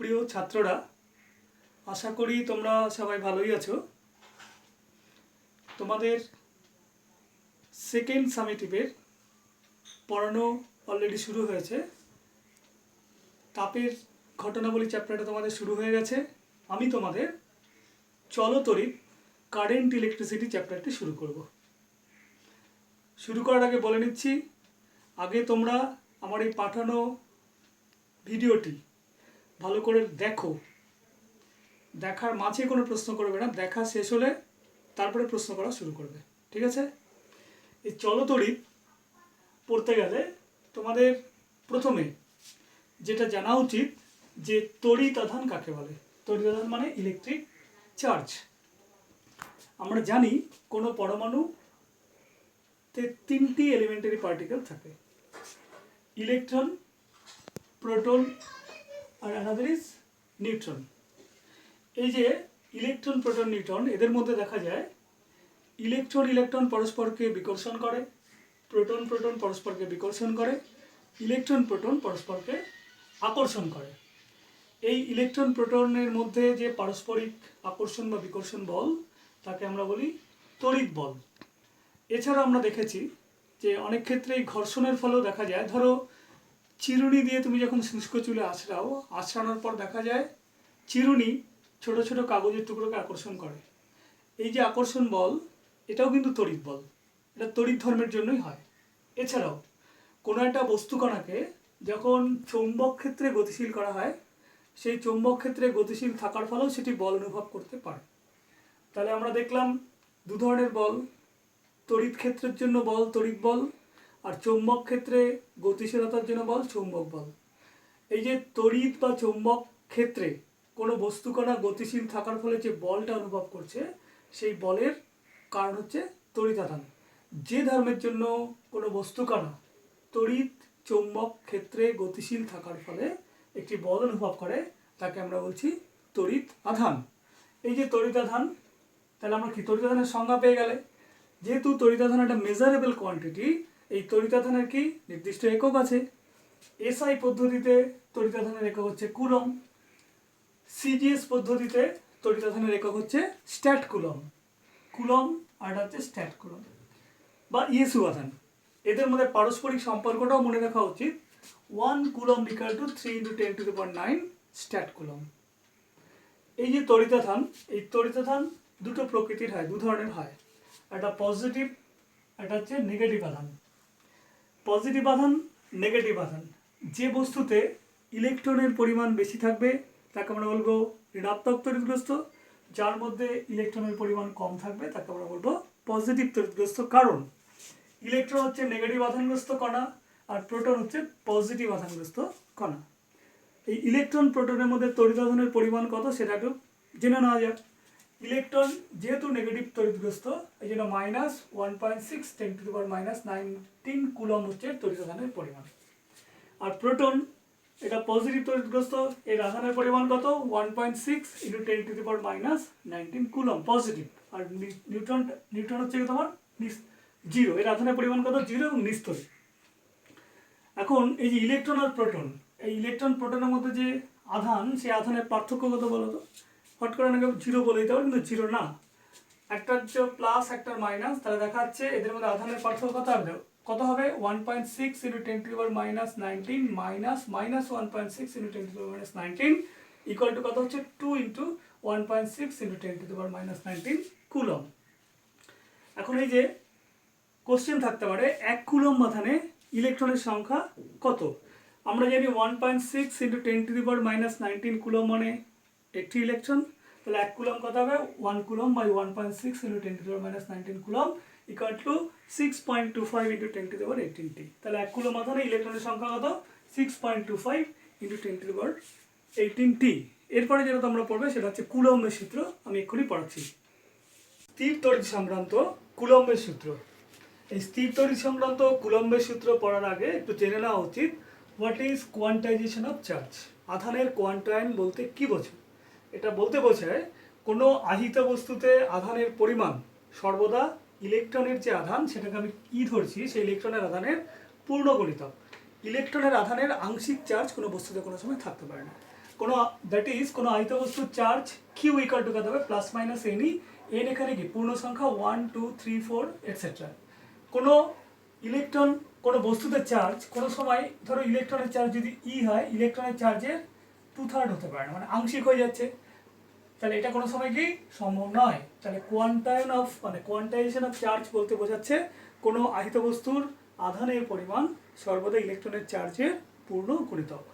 প্রিয় ছাত্ররা, আশা করি তোমরা সবাই ভালোই আছো। তোমাদের সেকেন্ড সামেটিভের পড়ানো অলরেডি শুরু হয়েছে। তাপের ঘটনাবলী চ্যাপ্টারটা তোমাদের শুরু হয়ে গেছে। আমি তোমাদের চলতড়িৎ কারেন্ট ইলেকট্রিসিটি চ্যাপ্টারটি শুরু করব। শুরু করার আগে বলে নিচ্ছি, আগে তোমরা আমার এই পাঠানো ভিডিওটি ভালো করে দেখো। দেখার মাঝে কোনো প্রশ্ন করবে না, দেখা শেষ হলে তারপরে প্রশ্ন করা শুরু করবে, ঠিক আছে? এই চলতড়িৎ পড়তে গেলে তোমাদের প্রথমে যেটা জানা উচিত যে তড়িৎ আধান কাকে বলে। তড়িৎ আধান মানে ইলেকট্রিক চার্জ। আমরা জানি কোনো পরমাণুতে তিনটি এলিমেন্টারি পার্টিকেল থাকে, ইলেকট্রন, প্রোটন আর অ্যানাদার ইজ নিউট্রন। এই যে ইলেকট্রন, প্রোটন, নিউট্রন, এদের মধ্যে দেখা যায় ইলেকট্রন পরস্পরকে বিকর্ষণ করে, প্রোটন পরস্পরকে বিকর্ষণ করে, ইলেকট্রন প্রোটন পরস্পরকে আকর্ষণ করে। এই ইলেকট্রন প্রোটনের মধ্যে যে পারস্পরিক আকর্ষণ বা বিকর্ষণ বল, তাকে আমরা বলি তড়িৎ বল। এছাড়া আমরা দেখেছি যে অনেক ক্ষেত্রেই ঘর্ষণের ফলেও দেখা যায়। ধরো চিরুনি দিয়ে তুমি যখন শুষ্ক চুলে আঁচড়ানোর পর দেখা যায় চিরুনি ছোট ছোট কাগজের টুকরোকে আকর্ষণ করে। এই যে আকর্ষণ বল, এটাও কিন্তু তড়িৎ বল, এটা তড়িৎ ধর্মের জন্যই হয়। এছাড়াও কোনো একটা বস্তুকণাকে যখন চৌম্বক ক্ষেত্রে গতিশীল করা হয়, সেই চৌম্বক ক্ষেত্রে গতিশীল থাকার ফলেও সেটি বল অনুভব করতে পারে। তাহলে আমরা দেখলাম দু ধরনের বল, তড়িৎ ক্ষেত্রের জন্য বল তড়িৎ বল, আর চৌম্বক ক্ষেত্রে গতিশীলতার জন্য বল চৌম্বক বল। এই যে তড়িৎ বা চৌম্বক ক্ষেত্রে কোনো বস্তুকণা গতিশীল থাকার ফলে যে বলটা অনুভব করছে, সেই বলের কারণ হচ্ছে তড়িৎ আধান। যে ধর্মের জন্য কোনো বস্তুকণা তড়িৎ চৌম্বক ক্ষেত্রে গতিশীল থাকার ফলে একটি বল অনুভব করে, তাকে আমরা বলছি তড়িৎ আধান। এই যে তড়িৎ আধান, তাহলে আমরা কি তড়িৎ আধানের সংজ্ঞা পেয়ে গেলে। যেহেতু তড়িৎ আধান একটা মেজারেবল কোয়ান্টিটি, এই তড়িৎ আধানের কি নির্দিষ্ট একক আছে। এসআই পদ্ধতিতে তড়িৎ আধানের একক হচ্ছে কুলম, সিজিএস পদ্ধতিতে তড়িৎ আধানের একক হচ্ছে স্ট্যাট কুলম। কুলম আর হচ্ছে স্ট্যাট কুলম বা ইএসু আধান। এদের মধ্যে পারস্পরিক সম্পর্কটাও মনে রাখা উচিত। 1 coulomb equal two 3 × 10⁹ stat coulomb. এই যে তড়িৎ আধান, এই তড়িৎ আধান দুটো প্রকৃতির হয়, দু ধরনের হয়। একটা পজিটিভ, একটা হচ্ছে নেগেটিভ আধান। পজিটিভ আধান, নেগেটিভ আধান। যে বস্তুতে ইলেকট্রনের পরিমাণ বেশি থাকবে তাকে আমরা বলবো ঋণাত্মক তড়িৎগ্রস্ত, যার মধ্যে ইলেকট্রনের পরিমাণ কম থাকবে তাকে আমরা বলবো পজিটিভ তড়িৎগ্রস্ত। কারণ ইলেকট্রন হচ্ছে নেগেটিভ আধানগ্রস্ত কণা আর প্রোটন হচ্ছে পজিটিভ আধানগ্রস্ত কণা। এই ইলেকট্রন প্রোটনের মধ্যে তড়িৎ আধানের পরিমাণ কত সেটা একটু জেনে নেওয়া যাক। ইলেকট্রন যেহেতু নেগেটিভ তড়িৎগ্রস্ত, এই জন্য -1.6 × 10⁻⁹ কুলম হচ্ছে তড়িৎ আধানের পরিমাণ। আর প্রোটন এটা পজিটিভ তড়িৎগ্রস্ত, এর আধানের পরিমাণ কত? 1.6 × 10⁻⁹ কুলম পজিটিভ। আর নিউট্রন হচ্ছে তোমার 0, এর আধানের পরিমাণ কত? 0 এবং নিস্তরী। এখন এই যে ইলেকট্রন আর প্রোটন, এই ইলেকট্রন প্রোটনের মধ্যে যে আধান, সেই আধানের পার্থক্য কত বলো তো? হট করে অনেকে 0 বলে দিতে পারে, কিন্তু 0 না। একটা হচ্ছে প্লাস, একটা মাইনাস, তাহলে দেখা যাচ্ছে এদের মধ্যে আধানের পার্থক্য কত হবে? 1.6 × 10⁻⁹ মাইনাস -1.6 × 10⁻⁹ ইকুয়াল টু কত হচ্ছে? 2 × 1.6 × 10⁻⁹ কুলম। এখন এই যে কোশ্চেন থাকতে পারে 1 কুলম আধানে ইলেকট্রনের সংখ্যা কত? আমরা জানি 1.6 × 10⁻⁹ কুলম মানে একটি ইলেকট্রন। তাহলে 1 কুলম কত হবে? 1 coulomb by 1.6 × 10⁻⁹ coulomb equal to 6.25 × 10⁻⁸ তাহলে 1 কুলম আধানে ইলেকট্রনের সংখ্যা কত? 6.25 × 10⁻⁸। এরপরে যেটা তোমরা পড়বে সেটা হচ্ছে কুলম্বের সূত্র। আমি এক্ষুনি পড়াচ্ছি। স্থির তড়িৎ সংক্রান্ত কুলম্বের সূত্র। এই স্থির তড়িৎ সংক্রান্ত কুলম্বের সূত্র পড়ার আগে একটু জেনে নেওয়া উচিত what is quantisation of charge. আধানের কোয়ান্টায়ন বলতে কি বোঝো? এটা বলতে বোঝায় কোনো আহিত বস্তুতে আধানের পরিমাণ সর্বদা ইলেকট্রনের যে আধান, সেটাকে আমি কি ধরছি, সেই ইলেকট্রনের আধানের পূর্ণ গুণিতক। ইলেকট্রনের আধানের আংশিক চার্জ কোনো বস্তুতে কোনো সময় থাকতে পারে না। কোনো দ্যাট ইজ কোনো আহিত বস্তুর চার্জ কিউ ইকুয়াল টু কত হবে প্লাস মাইনাস এনই, এন এখানে কি পূর্ণ সংখ্যা 1 2 3 4 এটসেট্রা। কোনো ইলেকট্রন কোনো বস্তুতে চার্জ কোনো সময় ধরো ইলেকট্রনের চার্জ যদি ই হয়, ইলেকট্রনের চার্জের 2/3 হতে পারে না, মানে আংশিক হয়ে যাচ্ছে, তাহলে এটা কোনো সময় কি সম্ভব নয়। তাহলে কোয়ান্টাইজেশন অফ চার্জ বলতে বোঝাচ্ছে কোনো আহিত বস্তুর আধানের পরিমাণ সর্বদা ইলেকট্রনের চার্জের পূর্ণ গুণিতক।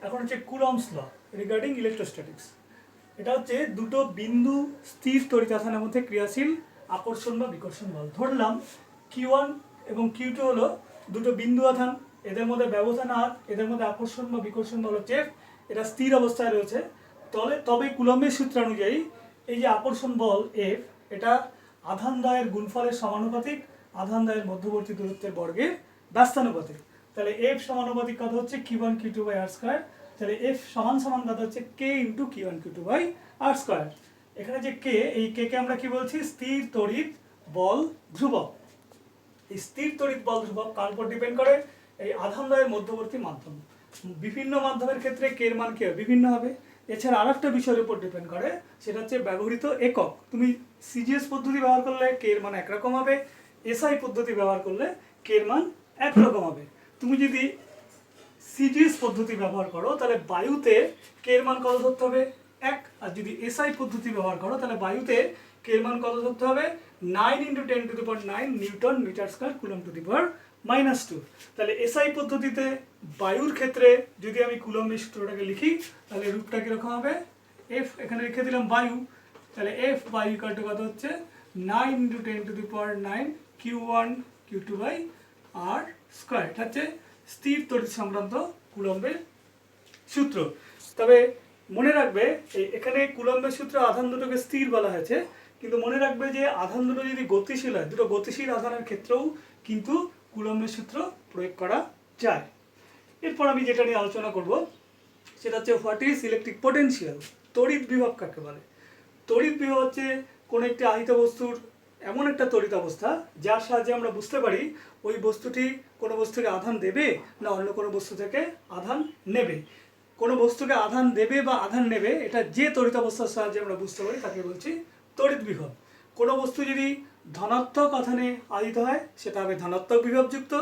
এখন হচ্ছে কুলম্বস ল রিগার্ডিং ইলেকট্রোস্ট্যাটিক্স। এটা হচ্ছে দুটো বিন্দু স্থির তড়িৎ আধানের মধ্যে ক্রিয়াশীল আকর্ষণ বা বিকর্ষণ বল। ধরলাম Q1 এবং Q2 হলো দুটো বিন্দু আধান, এদের মধ্যে ব্যবধান আর এদের মধ্যে আকর্ষণ বা বিকর্ষণ বল হচ্ছে F, এটা স্থির অবস্থায় রয়েছে। তবে কুলম্বের সূত্র অনুযায়ী এই যে আকর্ষণ বল F, এটা আধান দ্বয়ের গুণফলের সমানুপাতিক, আধান দ্বয়ের মধ্যবর্তী দূরত্বের বর্গের ব্যস্তানুপাতিক। তাহলে F সমানুপাতিক কত হচ্ছে Q1 Q2 by R square. তাহলে F সমান কত হচ্ছে K into Q1 Q2 by R square. এখানে যে K, এই K কে আমরা কি বলছি স্থির তড়িৎ বল ধ্রুবক। এই স্থির তড়িৎ বল ধ্রুবক কার উপর ডিপেন্ড করে? এই আধান দ্বয়ের মধ্যবর্তী মাধ্যম। বিভিন্ন মাধ্যমের ক্ষেত্রে K এর মান কি হবে? বিভিন্ন হবে। এছাড়া আরেকটা বিষয়ের উপর ডিপেন্ড করে, সেটা হচ্ছে ব্যবহৃত একক। তুমি সিজিএস পদ্ধতি ব্যবহার করলে K এর মান একরকম হবে, এসআই পদ্ধতি ব্যবহার করলে K এর মান একরকম হবে। তুমি যদি সিজিএস পদ্ধতি ব্যবহার করো তাহলে বায়ুতে K এর মান কত ধরতে হবে? 1। আর যদি এসআই পদ্ধতি ব্যবহার করো তাহলে বায়ুতে K এর মান কত ধরতে হবে? 9 × 10⁻⁹ newton metre square coulomb to the power -2। তাহলে এসআই পদ্ধতিতে বায়ুর ক্ষেত্রে যদি আমি কুলম্বের সূত্রটাকে লিখি তাহলে রূপটা কিরকম হবে? F, এখানে লিখে দিলাম বায়ু, তাহলে F বায়ু ইকুয়াল টু কত হচ্ছে 9 × 10⁹ Q1 Q2 by R square. এটা হচ্ছে স্থির তড়িৎ সংক্রান্ত কুলম্বের সূত্র। তবে মনে রাখবে এখানে কুলম্বের সূত্রে আধান দুটোকে স্থির বলা হয়েছে, কিন্তু মনে রাখবে যে আধান দুটো যদি গতিশীল হয়, দুটো গতিশীল আধানের ক্ষেত্রেও কিন্তু কুলম্বের সূত্র প্রয়োগ করা যায়। এরপর আমি যেটা নিয়ে আলোচনা করব সেটা হচ্ছে হোয়াট ইজ ইলেকট্রিক পোটেনশিয়াল। তড়িৎ বিভব কাকে বলে? তড়িৎ বিভব হচ্ছে কোনো একটি আহিত বস্তুর এমন একটা তড়িৎ অবস্থা যার সাহায্যে আমরা বুঝতে পারি ওই বস্তুটি কোনো বস্তুকে আধান দেবে না অন্য কোনো বস্তু থেকে আধান নেবে। কোনো বস্তুকে আধান দেবে বা আধান নেবে, এটা যে তড়িৎ অবস্থার সাহায্যে আমরা বুঝতে পারি তাকে বলছি তড়িৎ বিভব। কোনো বস্তু যদি ধনাত্মক আধানে আহিত হয় সেটা হবে ধনাত্মক বিভবযুক্ত,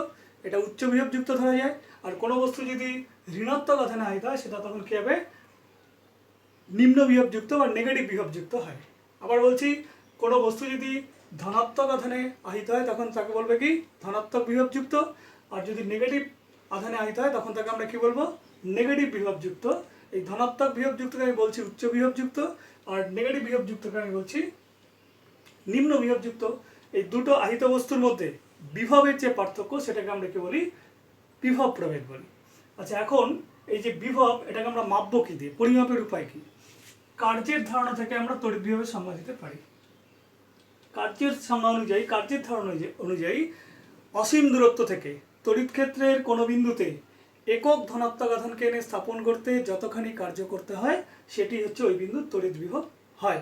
এটা উচ্চ বিভবযুক্ত ধরা যায়। আর কোনো বস্তু যদি ঋণাত্মক আধানে আহিত হয় সেটা তখন কী হবে? নিম্ন বিভবযুক্ত বা নেগেটিভ বিভবযুক্ত হয়। আবার বলছি, কোনো বস্তু যদি ধনাত্মক আধানে আহিত হয় তখন তাকে বলবে কি? ধনাত্মক বিভবযুক্ত। আর যদি নেগেটিভ আধানে আহিত হয় তখন তাকে আমরা কি বলবো? নেগেটিভ বিভবযুক্ত। এই ধনাত্মক বিভবযুক্তকে আমি বলছি উচ্চ বিভবযুক্ত, আর নেগেটিভ বিভবযুক্তকে আমি বলছি নিম্ন বিভবযুক্ত। এই দুটো আহিত বস্তুর মধ্যে বিভবের যে পার্থক্য সেটাকে আমরা কি বলি? বিভব প্রভেদ বলি। আচ্ছা, এখন এই যে বিভব, এটাকে আমরা মাপবো কি দিয়ে? পরিমাপের উপায় কি? কার্যের ধারণা থেকে আমরা তড়িৎ বিভবের সংজ্ঞা দিতে পারি। কার্যের সংজ্ঞা অনুযায়ী, কার্যের ধারণা অনুযায়ী অসীম দূরত্ব থেকে তড়িৎ ক্ষেত্রের কোনো বিন্দুতে একক ধনাত্মক আধানকে এনে স্থাপন করতে যতখানি কার্য করতে হয় সেটি হচ্ছে ওই বিন্দুর তড়িৎ বিভব হয়।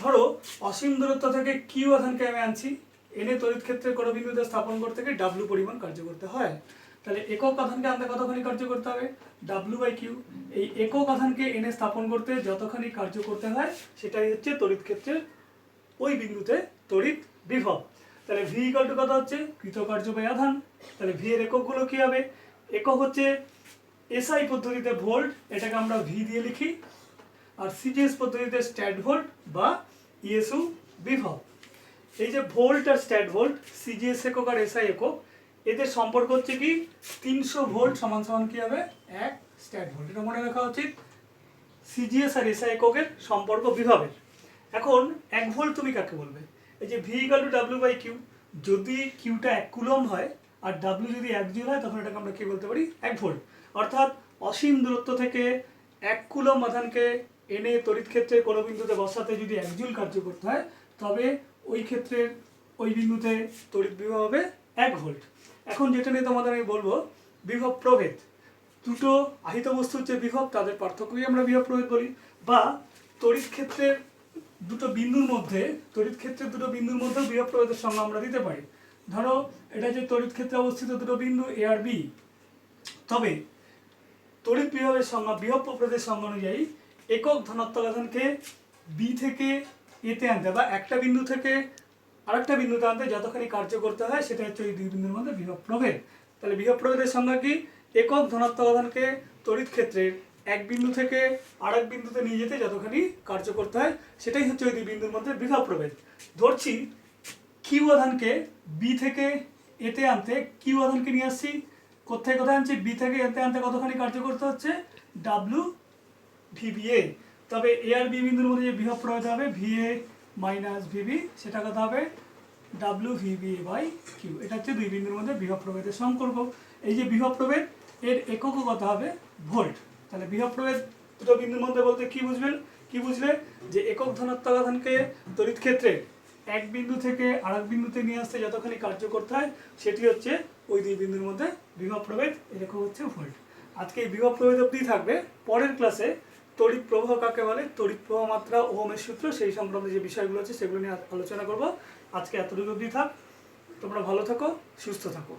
ধরো অসীম দূরত্ব থেকে কিউ আধানকে আমি আনছি, এনে তড়িৎ ক্ষেত্রের কোনো বিন্দুতে স্থাপন করতে গিয়ে ডাব্লু পরিমাণ কার্য করতে হয়। তাহলে একক আধানকে আনতে কতখানি কার্য করতে হবে? W/Q। এই একক আধানকে এনে স্থাপন করতে যতখানি কার্য করতে হয় সেটাই হচ্ছে তড়িৎ ক্ষেত্রের ওই বিন্দুতে তড়িৎ বিভব। তাহলে V = কত হচ্ছে? কৃতকার্য বাই আধান। তাহলে V এর এককগুলো কী হবে? একক হচ্ছে এসআই পদ্ধতিতে ভোল্ট, এটাকে আমরা V দিয়ে লিখি। আর সিজিএস পদ্ধতিতে স্ট্যাট ভোল্ট বা ইএসইউ বিভব। এই যে ভোল্ট আর স্ট্যাট ভোল্ট, সিজিএস একক আর এসআই একক, এদের সম্পর্ক হচ্ছে কি? 300 ভোল্ট সমান সমান কী হবে? 1 স্ট্যাট ভোল্ট। এটা মনে রাখা উচিত। সিজিএস আর এসআই এককের সম্পর্ক বিভবের। এখন 1 ভোল্ট তুমি কাকে বলবে? এই যে V = W/Q, যদি কিউটা 1 কুলম্ব হয় আর W যদি 1 জুল হয় তখন এটাকে আমরা কি বলতে পারি? 1 ভোল্ট। অর্থাৎ অসীম দূরত্ব থেকে 1 কুলম্ব আধানকে এনে তড়িৎ ক্ষেত্রের কোনো বিন্দুতে বসাতে যদি 1 জুল কার্য করতে হয় তবে ওই ক্ষেত্রের ওই বিন্দুতে তড়িৎ বিভব হবে 1 ভোল্ট। এখন যেটা নিয়ে তোমাদের আমি বলবো বিভব প্রভেদ। দুটো আহিত বস্তুর যে বিভব তাদের পার্থক্যই আমরা বিভব প্রভেদ বলি। বা তড়িৎ ক্ষেত্রের দুটো বিন্দুর মধ্যে বিভব প্রভেদের সংজ্ঞা আমরা দিতে পারি। ধরো এটা যে তড়িৎ ক্ষেত্রে অবস্থিত দুটো বিন্দু A আর B, তবে তড়িৎ বিভবের সংজ্ঞা, বিভব প্রভেদের সংজ্ঞা অনুযায়ী একক ধনাত্মক আধানকে বি থেকে এতে আনতে বা একটা বিন্দু থেকে আরেকটা বিন্দুতে আনতে যতখানি কার্য করতে হয় সেটা হচ্ছে ওই দুই বিন্দুর মধ্যে বিভব প্রভেদ। তাহলে বিভব প্রভেদের সংজ্ঞা কি? একক ধনাত্মক আধানকে তড়িৎ ক্ষেত্রের এক বিন্দু থেকে আরেক বিন্দুতে নিয়ে যেতে যতখানি কার্য করতে হয় সেটাই হচ্ছে ওই দুই বিন্দুর মধ্যে বিভব প্রভেদ। ধরছি কিউ আধানকে বি থেকে এতে আনতে, কিউ আধানকে নিয়ে আসছি কোথায় কোথায় আনছি, বি থেকে এতে আনতে কতখানি কার্য করতে হচ্ছে, ডাব্লু ভিবিএ। তবে এ আর বি বিন্দুর মধ্যে যে বিভব প্রভেদ হবে ভিএ মাইনাস ভিবি, সেটা কত হবে, ডাব্লু ভিবিএ বাই কিউ। এটা হচ্ছে দুই বিন্দুর মধ্যে বিভব প্রভেদের সম্পর্ক। এই যে বিভব প্রভেদ, এর এককও কত হবে, ভোল্ট। তাহলে বিভব প্রভেদ দুটো বিন্দুর মধ্যে বলতে কি বুঝবেন, কি বুঝলে, যে একক ধনাত্মক আধানকে তড়িৎ ক্ষেত্রে এক বিন্দু থেকে আরেক বিন্দুতে নিয়ে আসতে যতখানি কার্য করতে হয় সেটি হচ্ছে ওই দুই বিন্দুর মধ্যে বিভব প্রভেদ, এরকম হচ্ছে ভোল্ট। আজকে এই বিভব প্রভেদ অবধি থাকবে। পরের ক্লাসে তড়িৎ প্রবাহ কাকে বলে, তড়িৎ প্রবাহ মাত্রা, ওহমের সূত্র, সেই সংক্রান্ত যে বিষয়গুলো আছে সেগুলো নিয়ে আলোচনা করব। আজকে এতটুকু অবধি থাক। তোমরা ভালো থাকো, সুস্থ থাকো।